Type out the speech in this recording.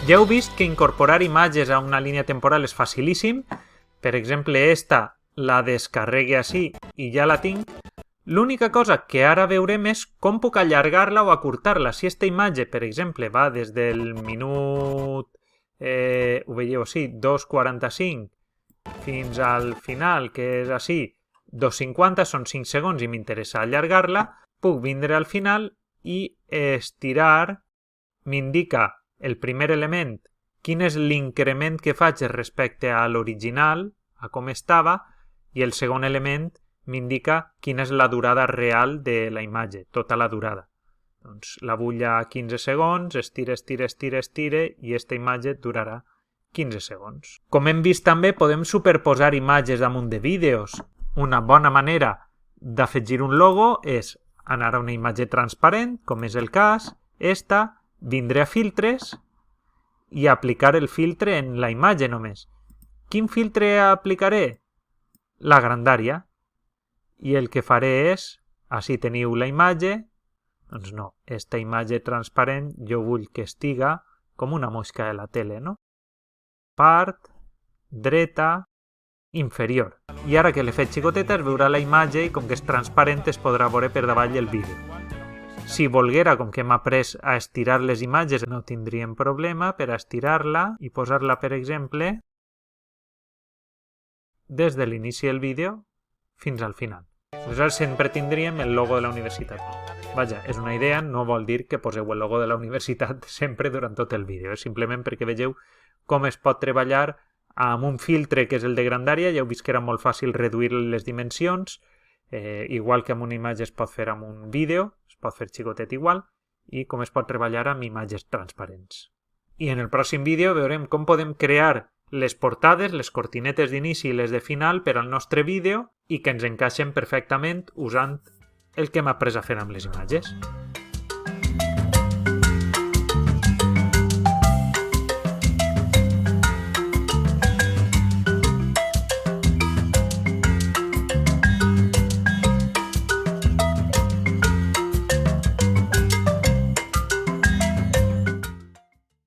Ja heu vist que incorporar imatges a una línia temporal és facilíssim. Per exemple, esta la descarregue així i ja la tinc. L'única cosa que ara veurem és com puc allargar-la o acurtar-la. Si aquesta imatge, per exemple, va des del minut, ho veieu així, 2:45 fins al final, que és així, 2:50, són 5 segons i m'interessa allargar-la, puc vindre al final i estirar, m'indica el primer element, quin és l'increment que faig respecte a l'original, a com estava, i el segon element m'indica quina és la durada real de la imatge, tota la durada. Doncs la vull a 15 segons, estire i aquesta imatge durarà 15 segons. Com hem vist també, podem superposar imatges damunt de vídeos. Una bona manera d'afegir un logo és anar a una imatge transparent, com és el cas, vindré a filtres i aplicar el filtre en la imatge només. Quin filtre aplicaré? La grandària. I el que faré és, així teniu la imatge, doncs no, aquesta imatge transparent jo vull que estiga com una mosca de la tele, no? Part, dreta, inferior. I ara que l'he fet xicoteta es veurà la imatge i com que és transparent es podrà veure per davall el vídeo. Si volguera, com que hem après a estirar les imatges, no tindríem problema per a estirar-la i posar-la, per exemple, des de l'inici del vídeo fins al final. Aleshores sempre tindríem el logo de la universitat. Vaja, és una idea, no vol dir que poseu el logo de la universitat sempre durant tot el vídeo. És simplement perquè vegeu com es pot treballar amb un filtre que és el de grandària. Ja heu vist que era molt fàcil reduir les dimensions, igual que amb una imatge es pot fer amb un vídeo, es pot fer xicotet igual, i com es pot treballar amb imatges transparents. I en el pròxim vídeo veurem com podem crear les portades, les cortinetes d'inici i les de final per al nostre vídeo i que ens encaixen perfectament usant el que hem après a fer amb les imatges.